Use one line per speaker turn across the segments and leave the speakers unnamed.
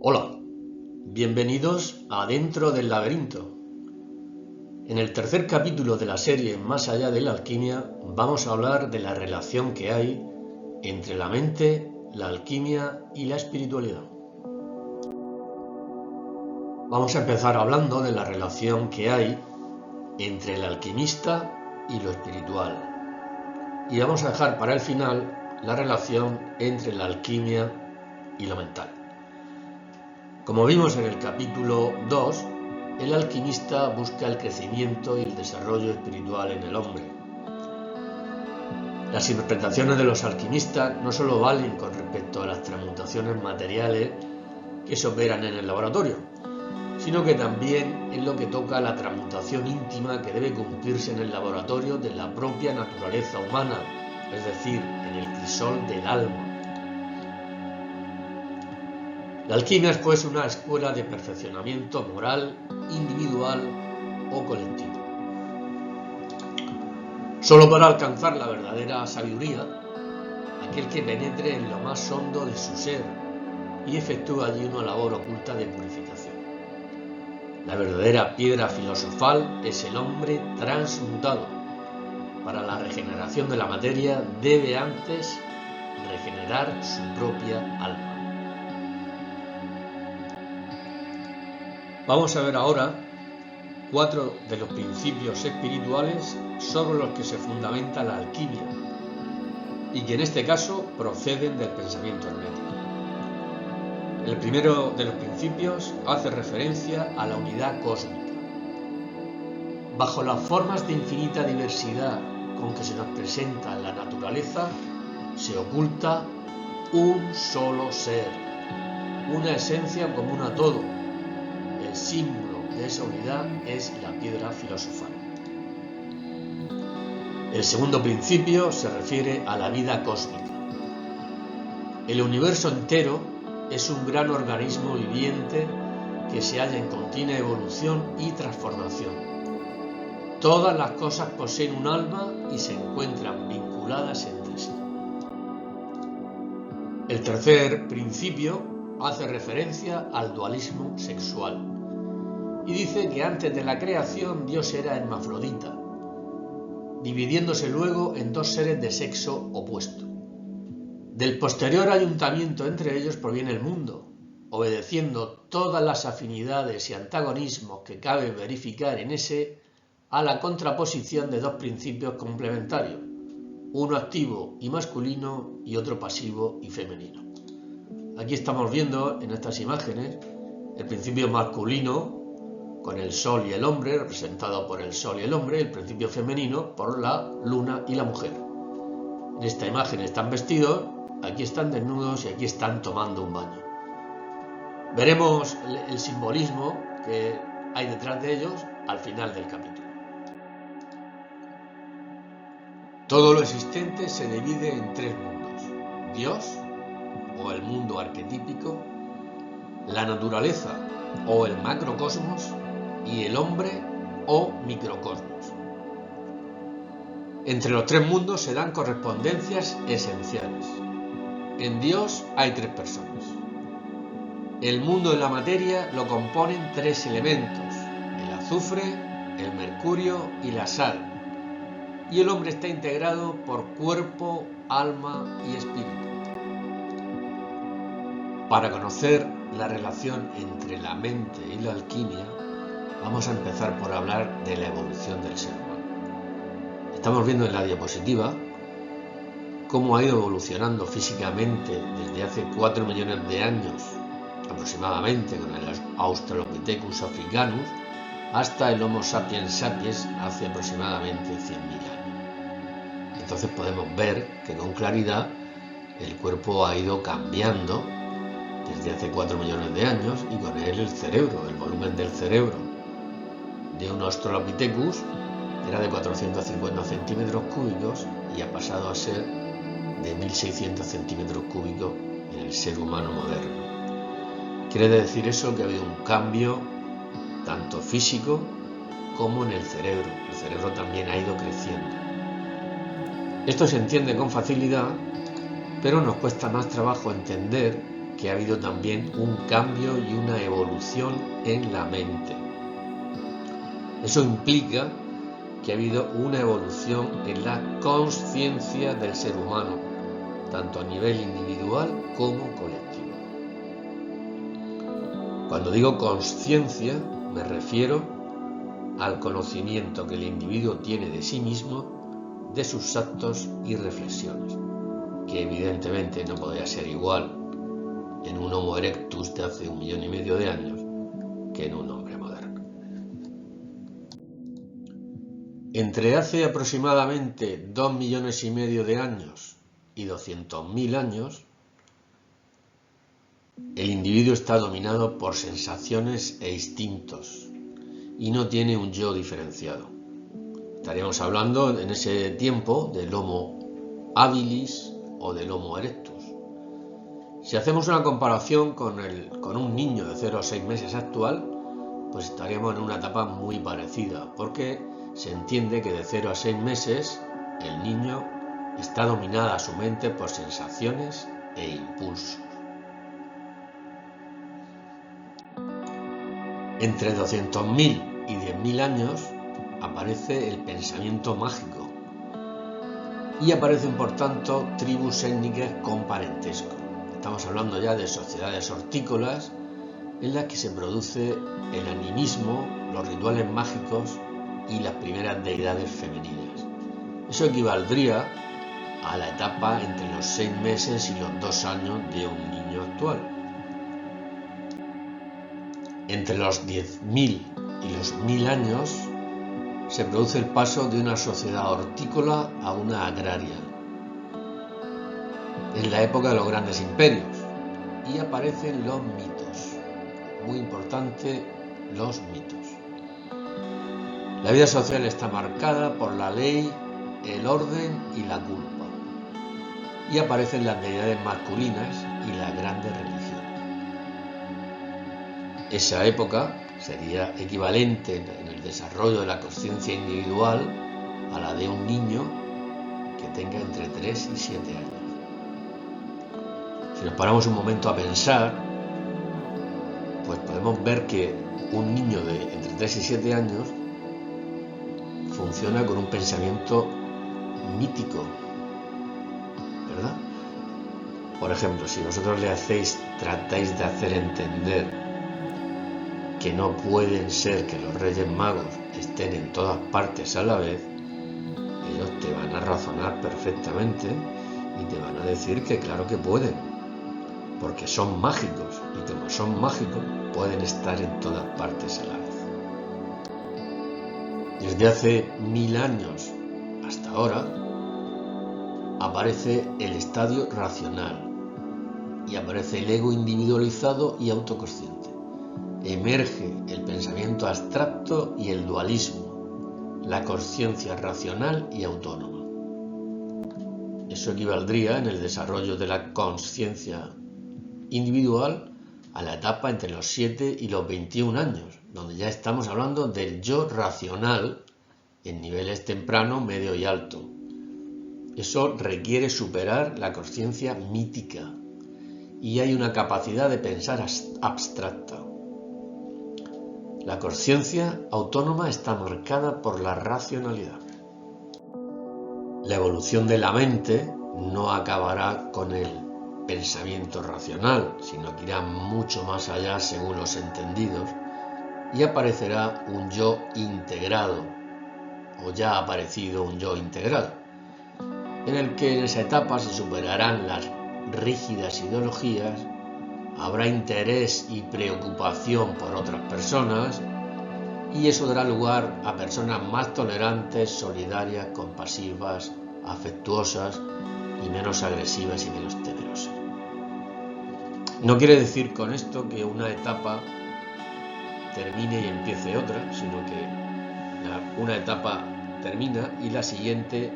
Hola, bienvenidos a Dentro del Laberinto. En el tercer capítulo de la serie Más allá de la alquimia vamos a hablar de la relación que hay entre la mente, la alquimia y la espiritualidad. Vamos a empezar hablando de la relación que hay entre el alquimista y lo espiritual. Y vamos a dejar para el final la relación entre la alquimia y lo mental. Como vimos en el capítulo 2, el alquimista busca el crecimiento y el desarrollo espiritual en el hombre. Las interpretaciones de los alquimistas no solo valen con respecto a las transmutaciones materiales que se operan en el laboratorio, sino que también en lo que toca a la transmutación íntima que debe cumplirse en el laboratorio de la propia naturaleza humana, es decir, en el crisol del alma. La alquimia es pues una escuela de perfeccionamiento moral, individual o colectivo. Solo para alcanzar la verdadera sabiduría, aquel que penetre en lo más hondo de su ser y efectúa allí una labor oculta de purificación. La verdadera piedra filosofal es el hombre transmutado. Para la regeneración de la materia debe antes regenerar su propia alma. Vamos a ver ahora 4 de los principios espirituales sobre los que se fundamenta la alquimia y que en este caso proceden del pensamiento hermético. El primero de los principios hace referencia a la unidad cósmica. Bajo las formas de infinita diversidad con que se nos presenta la naturaleza, se oculta un solo ser, una esencia común a todo. El símbolo de esa unidad es la piedra filosofal. El segundo principio se refiere a la vida cósmica. El universo entero es un gran organismo viviente que se halla en continua evolución y transformación. Todas las cosas poseen un alma y se encuentran vinculadas entre sí. El tercer principio hace referencia al dualismo sexual. Y dice que antes de la creación Dios era hermafrodita, dividiéndose luego en dos seres de sexo opuesto. Del posterior ayuntamiento entre ellos proviene el mundo, obedeciendo todas las afinidades y antagonismos que cabe verificar en ese a la contraposición de dos principios complementarios, uno activo y masculino y otro pasivo y femenino. Aquí estamos viendo en estas imágenes el principio masculino con el sol y el hombre, representado por el sol y el hombre, el principio femenino por la luna y la mujer. En esta imagen están vestidos, aquí están desnudos y aquí están tomando un baño. Veremos el simbolismo que hay detrás de ellos al final del capítulo. Todo lo existente se divide en tres mundos: Dios, o el mundo arquetípico, la naturaleza, o el macrocosmos, y el hombre o microcosmos. Entre los tres mundos se dan correspondencias esenciales. En Dios hay tres personas. El mundo de la materia lo componen tres elementos: el azufre, el mercurio y la sal. Y el hombre está integrado por cuerpo, alma y espíritu. Para conocer la relación entre la mente y la alquimia, vamos a empezar por hablar de la evolución del ser humano. Estamos viendo en la diapositiva cómo ha ido evolucionando físicamente desde hace 4 millones de años aproximadamente con el Australopithecus africanus hasta el Homo sapiens sapiens hace aproximadamente 100.000 años. Entonces podemos ver que con claridad el cuerpo ha ido cambiando desde hace 4 millones de años y con él el cerebro, el volumen del cerebro de un Australopithecus era de 450 centímetros cúbicos y ha pasado a ser de 1600 centímetros cúbicos en el ser humano moderno. Quiere decir eso que ha habido un cambio tanto físico como en el cerebro. El cerebro también ha ido creciendo. Esto se entiende con facilidad, pero nos cuesta más trabajo entender que ha habido también un cambio y una evolución en la mente. Eso implica que ha habido una evolución en la consciencia del ser humano, tanto a nivel individual como colectivo. Cuando digo consciencia, me refiero al conocimiento que el individuo tiene de sí mismo, de sus actos y reflexiones, que evidentemente no podría ser igual en un Homo erectus de hace 1,5 millones de años que en un hombre moderno. Entre hace aproximadamente 2,5 millones de años y 200.000 años, el individuo está dominado por sensaciones e instintos y no tiene un yo diferenciado. Estaríamos hablando en ese tiempo del Homo habilis o del Homo erectus. Si hacemos una comparación con un niño de 0 a 6 meses actual, pues estaríamos en una etapa muy parecida, porque se entiende que de 0 a 6 meses el niño está dominada su mente por sensaciones e impulsos. Entre 200.000 y 10.000 años aparece el pensamiento mágico y aparecen por tanto tribus étnicas con parentesco. Estamos hablando ya de sociedades hortícolas en las que se produce el animismo, los rituales mágicos y las primeras deidades femeninas. Eso equivaldría a la etapa entre los 6 meses y los 2 años de un niño actual. Entre los 10.000 y los 1.000 años se produce el paso de una sociedad hortícola a una agraria. Es la época de los grandes imperios y aparecen los mitos. Muy importante, los mitos. La vida social está marcada por la ley, el orden y la culpa. Y aparecen las deidades masculinas y las grandes religiones. Esa época sería equivalente en el desarrollo de la conciencia individual a la de un niño que tenga entre 3 y 7 años. Si nos paramos un momento a pensar, pues podemos ver que un niño de entre 3 y 7 años funciona con un pensamiento mítico, ¿verdad? Por ejemplo, si vosotros tratáis de hacer entender que no pueden ser que los Reyes Magos estén en todas partes a la vez, ellos te van a razonar perfectamente y te van a decir que claro que pueden, porque son mágicos, y como son mágicos, pueden estar en todas partes a la vez. Desde hace 1000 años hasta ahora, aparece el estadio racional y aparece el ego individualizado y autoconsciente. Emerge el pensamiento abstracto y el dualismo, la conciencia racional y autónoma. Eso equivaldría en el desarrollo de la conciencia individual a la etapa entre los 7 y los 21 años, donde ya estamos hablando del yo racional en niveles temprano, medio y alto. Eso requiere superar la conciencia mítica y hay una capacidad de pensar abstracta. La conciencia autónoma está marcada por la racionalidad. La evolución de la mente no acabará con el pensamiento racional, sino que irá mucho más allá según los entendidos y aparecerá un yo integrado, o ya ha aparecido un yo integrado, en el que en esa etapa se superarán las rígidas ideologías, habrá interés y preocupación por otras personas y eso dará lugar a personas más tolerantes, solidarias, compasivas, afectuosas y menos agresivas y menos temerosas. No quiere decir con esto que una etapa termine y empiece otra, sino que una etapa termina y la siguiente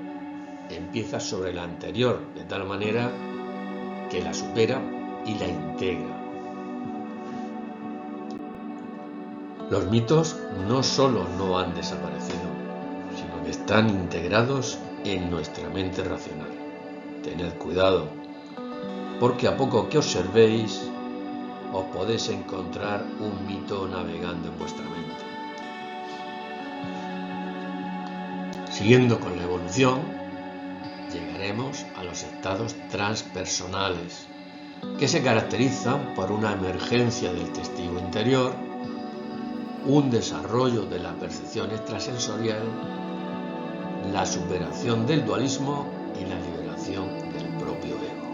empieza sobre la anterior, de tal manera que la supera y la integra. Los mitos no solo no han desaparecido, sino que están integrados en nuestra mente racional. Tened cuidado, porque a poco que observéis, os podéis encontrar un mito navegando en vuestra mente. Siguiendo con la evolución, llegaremos a los estados transpersonales, que se caracterizan por una emergencia del testigo interior, un desarrollo de la percepción extrasensorial, la superación del dualismo y la liberación del propio ego.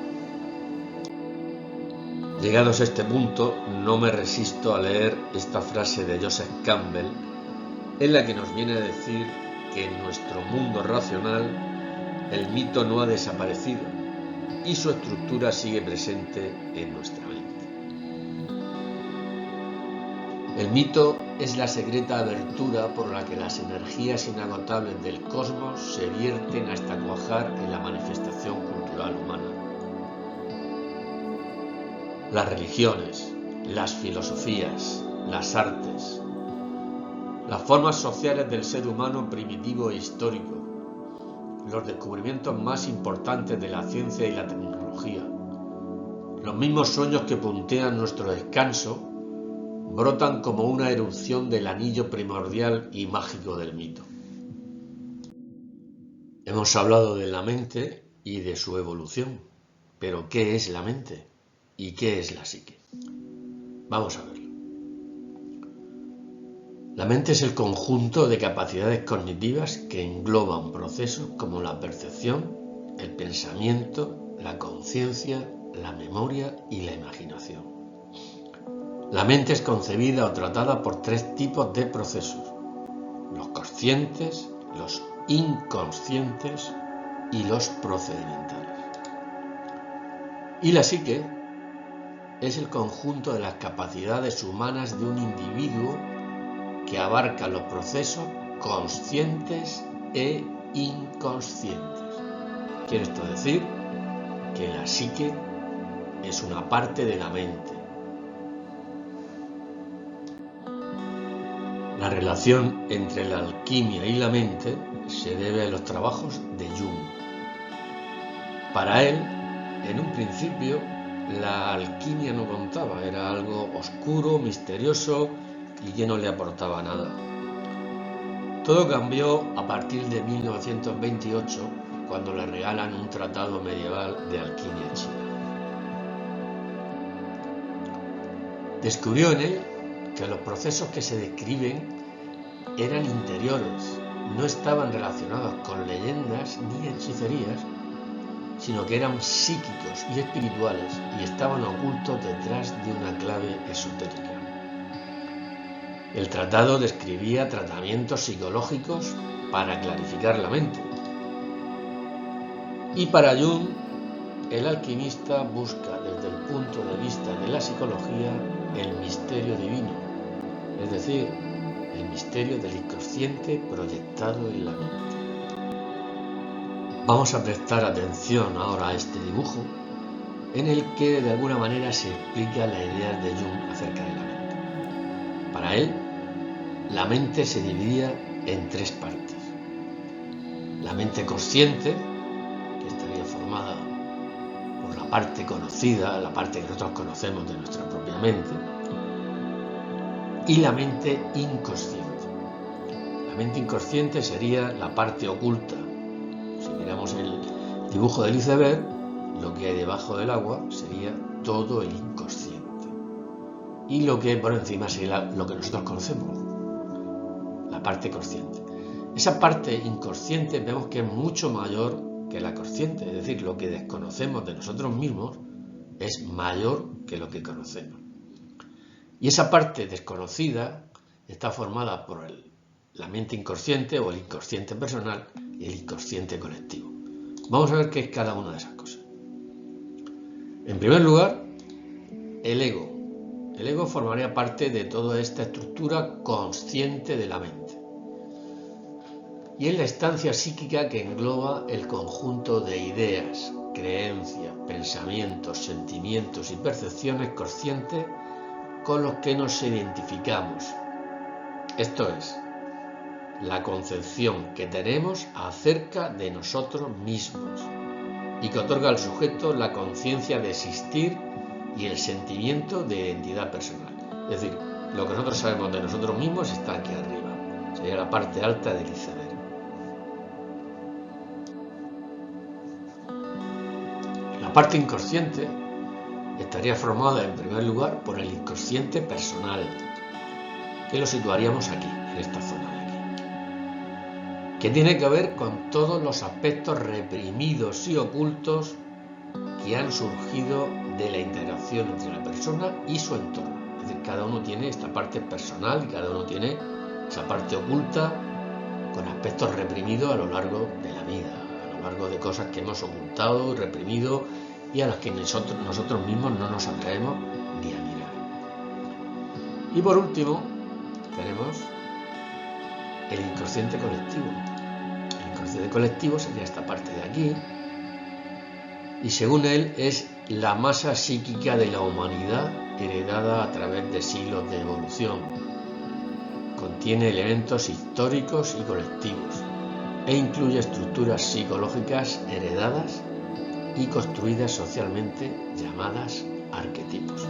Llegados a este punto, no me resisto a leer esta frase de Joseph Campbell, en la que nos viene a decir que en nuestro mundo racional el mito no ha desaparecido y su estructura sigue presente en nuestra mente. El mito es la secreta abertura por la que las energías inagotables del cosmos se vierten hasta cuajar en la manifestación cultural humana. Las religiones, las filosofías, las artes, las formas sociales del ser humano primitivo e histórico, los descubrimientos más importantes de la ciencia y la tecnología, los mismos sueños que puntean nuestro descanso, brotan como una erupción del anillo primordial y mágico del mito. Hemos hablado de la mente y de su evolución, pero ¿qué es la mente? ¿Y qué es la psique? Vamos a verlo. La mente es el conjunto de capacidades cognitivas que engloban procesos como la percepción, el pensamiento, la conciencia, la memoria y la imaginación. La mente es concebida o tratada por tres tipos de procesos: los conscientes, los inconscientes y los procedimentales. Y la psique es el conjunto de las capacidades humanas de un individuo que abarca los procesos conscientes e inconscientes. Quiere esto decir que la psique es una parte de la mente. La relación entre la alquimia y la mente se debe a los trabajos de Jung. Para él, en un principio, la alquimia no contaba, era algo oscuro, misterioso y que no le aportaba nada. Todo cambió a partir de 1928, cuando le regalan un tratado medieval de alquimia china. Descubrió en él que los procesos que se describen eran interiores, no estaban relacionados con leyendas ni hechicerías, sino que eran psíquicos y espirituales y estaban ocultos detrás de una clave esotérica. El tratado describía tratamientos psicológicos para clarificar la mente. Y para Jung, el alquimista busca desde el punto de vista de la psicología el misterio divino, es decir, el misterio del inconsciente proyectado en la mente. Vamos a prestar atención ahora a este dibujo, en el que de alguna manera se explica la idea de Jung acerca de la mente. Para él, la mente se dividía en tres partes: la mente consciente, que estaría formada por la parte conocida, la parte que nosotros conocemos de nuestra propia mente, y la mente inconsciente. La mente inconsciente sería la parte oculta. Si miramos el dibujo del iceberg, lo que hay debajo del agua sería todo el inconsciente. Y lo que hay por encima sería lo que nosotros conocemos, la parte consciente. Esa parte inconsciente vemos que es mucho mayor que la consciente, es decir, lo que desconocemos de nosotros mismos es mayor que lo que conocemos. Y esa parte desconocida está formada por la mente inconsciente o el inconsciente personal y el inconsciente colectivo. Vamos a ver qué es cada una de esas cosas. En primer lugar, el ego. El ego formaría parte de toda esta estructura consciente de la mente. Y es la estancia psíquica que engloba el conjunto de ideas, creencias, pensamientos, sentimientos y percepciones conscientes con los que nos identificamos. Esto es, la concepción que tenemos acerca de nosotros mismos y que otorga al sujeto la conciencia de existir y el sentimiento de identidad personal. Es decir, lo que nosotros sabemos de nosotros mismos está aquí arriba. Sería la parte alta del iceberg. La parte inconsciente estaría formada en primer lugar por el inconsciente personal, que lo situaríamos aquí, en esta zona de aquí, que tiene que ver con todos los aspectos reprimidos y ocultos que han surgido de la interacción entre la persona y su entorno. Es decir, cada uno tiene esta parte personal y cada uno tiene esa parte oculta con aspectos reprimidos a lo largo de la vida, a lo largo de cosas que hemos ocultado, reprimido y a las que nosotros mismos no nos atrevemos ni a mirar. Y por último, tenemos el inconsciente colectivo. El inconsciente colectivo sería esta parte de aquí, y según él es la masa psíquica de la humanidad heredada a través de siglos de evolución. Contiene elementos históricos y colectivos e incluye estructuras psicológicas heredadas y construidas socialmente llamadas arquetipos.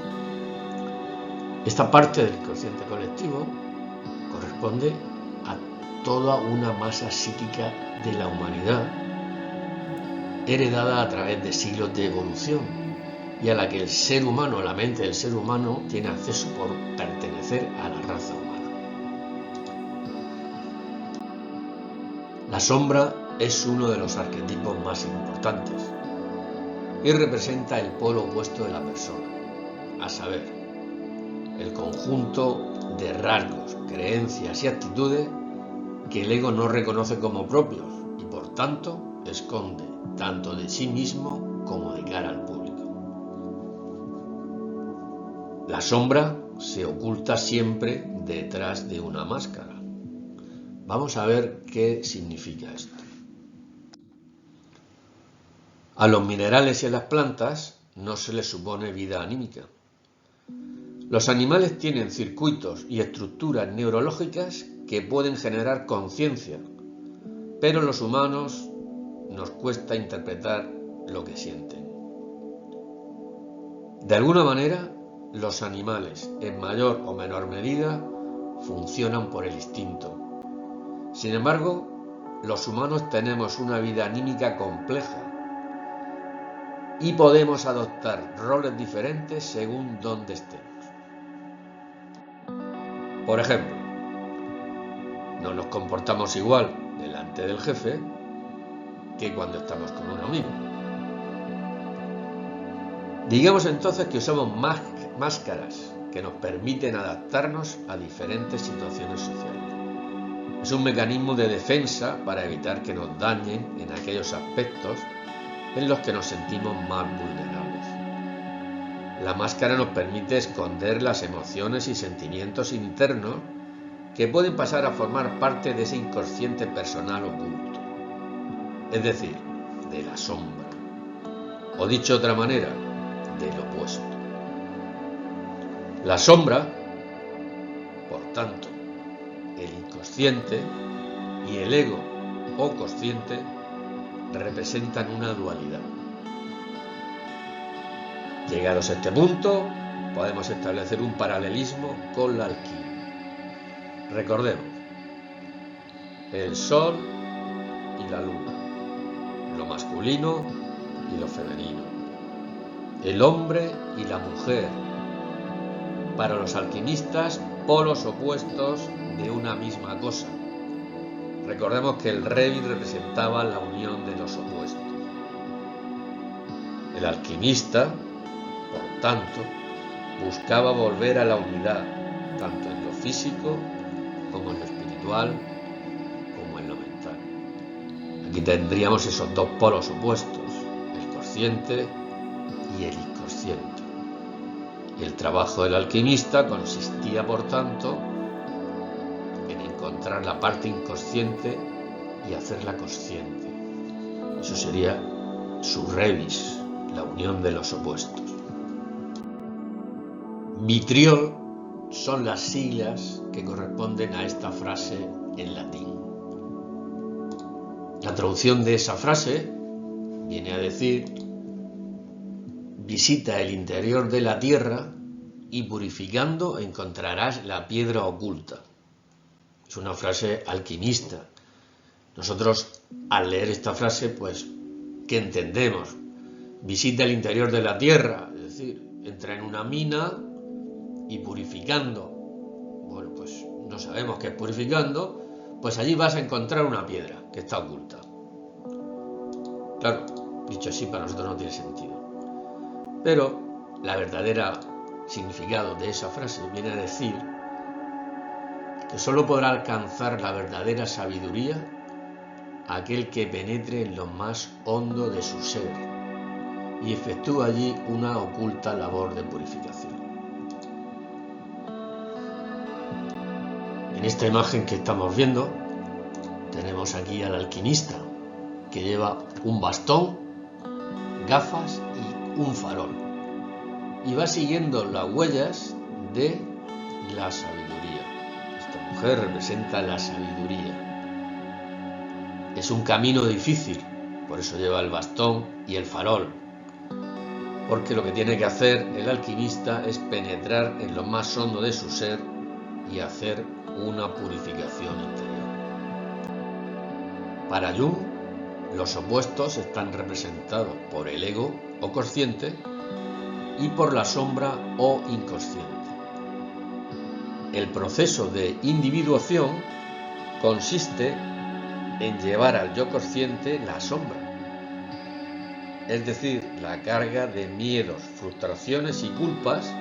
Esta parte del inconsciente colectivo corresponde a toda una masa psíquica de la humanidad heredada a través de siglos de evolución y a la que el ser humano, la mente del ser humano, tiene acceso por pertenecer a la raza humana. La sombra es uno de los arquetipos más importantes y representa el polo opuesto de la persona, a saber, el conjunto de rasgos, creencias y actitudes que el ego no reconoce como propios y por tanto esconde tanto de sí mismo como de cara al público. La sombra se oculta siempre detrás de una máscara. Vamos a ver qué significa esto. A los minerales y a las plantas no se les supone vida anímica. Los animales tienen circuitos y estructuras neurológicas que pueden generar conciencia, pero los humanos nos cuesta interpretar lo que sienten. De alguna manera, los animales, en mayor o menor medida, funcionan por el instinto. Sin embargo, los humanos tenemos una vida anímica compleja y podemos adoptar roles diferentes según dónde estemos. Por ejemplo, no nos comportamos igual delante del jefe que cuando estamos con un amigo. Digamos entonces que usamos máscaras que nos permiten adaptarnos a diferentes situaciones sociales. Es un mecanismo de defensa para evitar que nos dañen en aquellos aspectos en los que nos sentimos más vulnerables. La máscara nos permite esconder las emociones y sentimientos internos que pueden pasar a formar parte de ese inconsciente personal oculto, es decir, de la sombra, o dicho de otra manera, del opuesto. La sombra, por tanto, el inconsciente y el ego o consciente representan una dualidad. Llegados a este punto, podemos establecer un paralelismo con la alquimia. Recordemos, el sol y la luna, lo masculino y lo femenino, el hombre y la mujer, para los alquimistas, polos opuestos de una misma cosa. Recordemos que el rey representaba la unión de los opuestos. El alquimista, por tanto, buscaba volver a la unidad, tanto en lo físico como en lo espiritual, como en lo mental. Aquí tendríamos esos dos polos opuestos, el consciente y el inconsciente. Y el trabajo del alquimista consistía, por tanto, en encontrar la parte inconsciente y hacerla consciente. Eso sería su rebis, la unión de los opuestos. Vitriol son las siglas que corresponden a esta frase en latín. La traducción de esa frase viene a decir visita el interior de la tierra y purificando encontrarás la piedra oculta. Es una frase alquimista. Nosotros, al leer esta frase, pues, ¿qué entendemos? Visita el interior de la tierra, es decir, entra en una mina y purificando. Bueno, pues no sabemos qué es purificando, pues allí vas a encontrar una piedra que está oculta. Claro, dicho así, para nosotros no tiene sentido. Pero la verdadera significado de esa frase viene a decir que solo podrá alcanzar la verdadera sabiduría aquel que penetre en lo más hondo de su ser y efectúa allí una oculta labor de purificación. En esta imagen que estamos viendo tenemos aquí al alquimista que lleva un bastón, gafas y un farol y va siguiendo las huellas de la sabiduría. Esta mujer representa la sabiduría. Es un camino difícil, por eso lleva el bastón y el farol, porque lo que tiene que hacer el alquimista es penetrar en lo más hondo de su ser y hacer una purificación interior. Para Jung, los opuestos están representados por el ego o consciente y por la sombra o inconsciente. El proceso de individuación consiste en llevar al yo consciente la sombra, es decir, la carga de miedos, frustraciones y culpas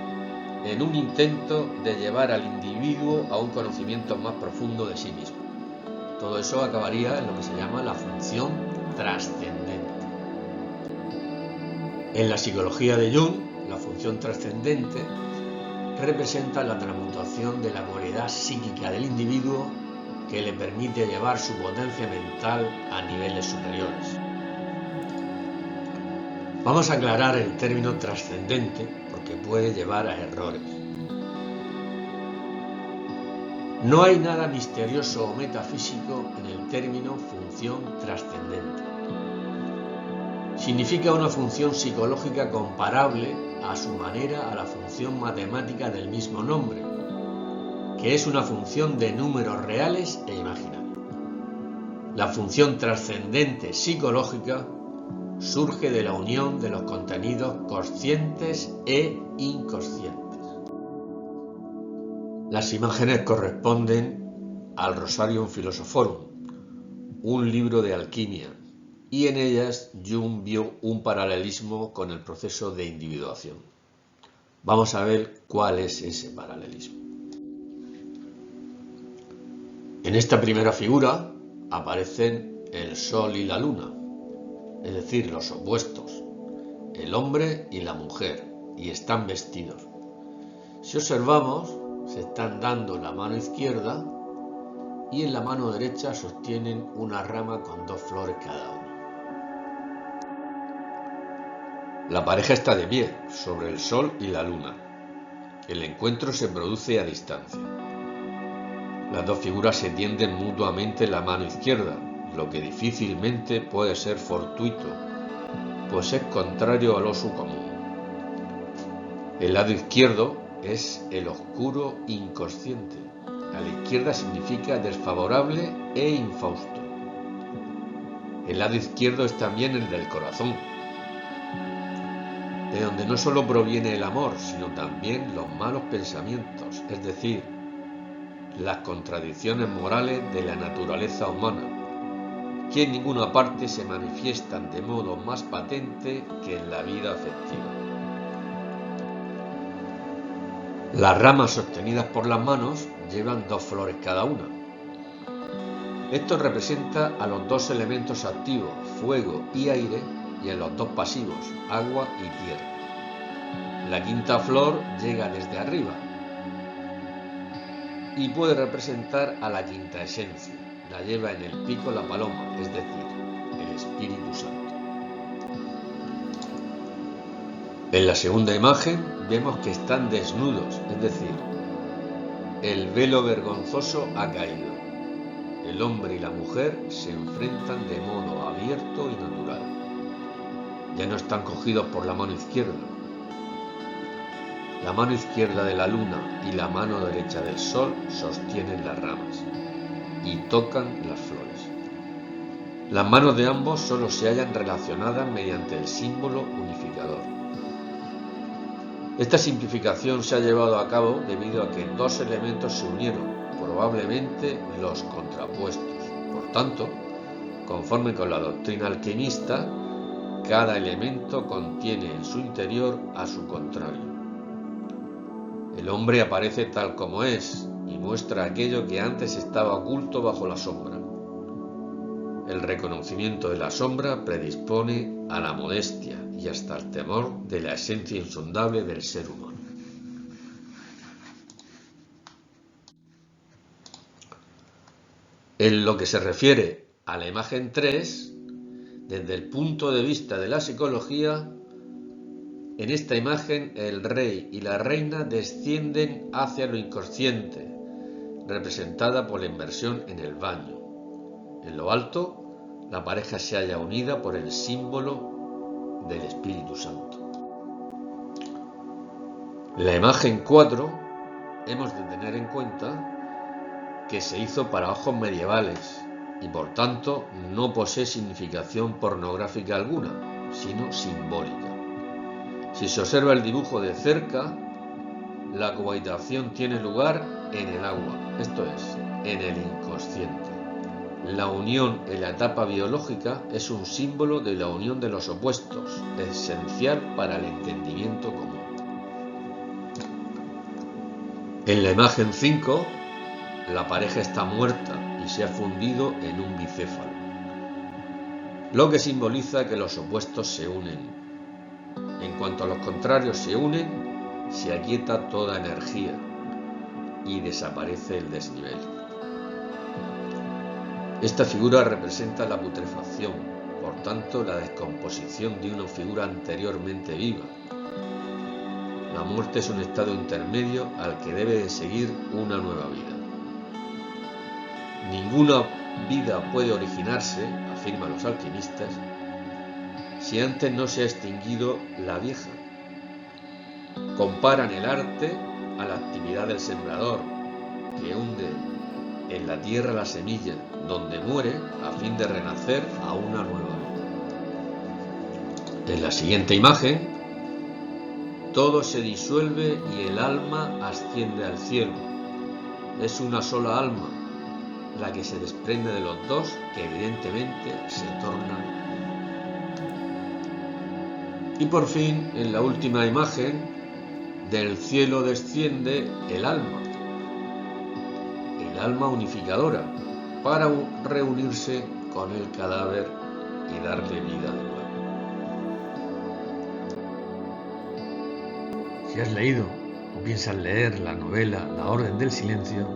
en un intento de llevar al individuo a un conocimiento más profundo de sí mismo. Todo eso acabaría en lo que se llama la función trascendente. En la psicología de Jung, la función trascendente representa la transmutación de la cualidad psíquica del individuo que le permite llevar su potencia mental a niveles superiores. Vamos a aclarar el término trascendente porque puede llevar a errores. No hay nada misterioso o metafísico en el término función trascendente. Significa una función psicológica comparable a su manera a la función matemática del mismo nombre, que es una función de números reales e imaginarios. La función trascendente psicológica surge de la unión de los contenidos conscientes e inconscientes. Las imágenes corresponden al Rosarium Philosophorum, un libro de alquimia, y en ellas Jung vio un paralelismo con el proceso de individuación. Vamos a ver cuál es ese paralelismo. En esta primera figura aparecen el Sol y la Luna, es decir, los opuestos, el hombre y la mujer, y están vestidos. Si observamos, se están dando la mano izquierda y en la mano derecha sostienen una rama con 2 flores cada una. La pareja está de pie sobre el Sol y la Luna. El encuentro se produce a distancia. Las dos figuras se tienden mutuamente la mano izquierda, lo que difícilmente puede ser fortuito, pues es contrario al uso común. El lado izquierdo es el oscuro inconsciente. A la izquierda significa desfavorable e infausto. El lado izquierdo es también el del corazón, de donde no solo proviene el amor, sino también los malos pensamientos, es decir, las contradicciones morales de la naturaleza humana, que en ninguna parte se manifiestan de modo más patente que en la vida afectiva. Las ramas sostenidas por las manos llevan 2 flores cada una. Esto representa a los 2 elementos activos, fuego y aire, y a los 2 pasivos, agua y tierra. La quinta flor llega desde arriba y puede representar a la quinta esencia. La lleva en el pico la paloma, es decir, el Espíritu Santo. En la segunda imagen vemos que están desnudos, es decir, el velo vergonzoso ha caído. El hombre y la mujer se enfrentan de modo abierto y natural. ya no están cogidos por la mano izquierda. La mano izquierda de la luna y la mano derecha del sol sostienen las ramas y tocan las flores. Las manos de ambos solo se hallan relacionadas mediante el símbolo unificador. Esta simplificación se ha llevado a cabo debido a que dos elementos se unieron, probablemente los contrapuestos. Por tanto, conforme con la doctrina alquimista, cada elemento contiene en su interior a su contrario. El hombre aparece tal como es y muestra aquello que antes estaba oculto bajo la sombra. El reconocimiento de la sombra predispone a la modestia y hasta el temor de la esencia insondable del ser humano. En lo que se refiere a la imagen 3, desde el punto de vista de la psicología, en esta imagen el rey y la reina descienden hacia lo inconsciente, representada por la inmersión en el baño. En lo alto, la pareja se halla unida por el símbolo del Espíritu Santo. La imagen 4 hemos de tener en cuenta que se hizo para ojos medievales y por tanto no posee significación pornográfica alguna, sino simbólica. Si se observa el dibujo de cerca, la cohabitación tiene lugar en el agua, esto es, en el inconsciente. La unión en la etapa biológica es un símbolo de la unión de los opuestos, esencial para el entendimiento común. En la imagen 5, la pareja está muerta y se ha fundido en un bicéfalo, lo que simboliza que los opuestos se unen. En cuanto a los contrarios se unen, se aquieta toda energía y desaparece el desnivel. Esta figura representa la putrefacción, por tanto la descomposición de una figura anteriormente viva. La muerte es un estado intermedio al que debe de seguir una nueva vida. Ninguna vida puede originarse, afirman los alquimistas, si antes no se ha extinguido la vieja. Comparan el arte a la actividad del sembrador, que hunde en la tierra la semilla, donde muere a fin de renacer a una nueva vida. En la siguiente imagen, todo se disuelve y el alma asciende al cielo. Es una sola alma la que se desprende de los dos, que evidentemente se tornan. Y por fin, en la última imagen, del cielo desciende el alma unificadora, para reunirse con el cadáver y darle vida de nuevo. Si has leído o piensas leer la novela La Orden del Silencio,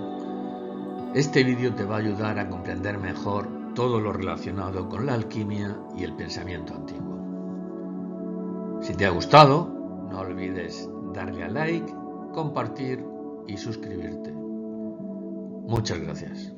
este vídeo te va a ayudar a comprender mejor todo lo relacionado con la alquimia y el pensamiento antiguo. Si te ha gustado, no olvides darle a like, compartir y suscribirte. Muchas gracias.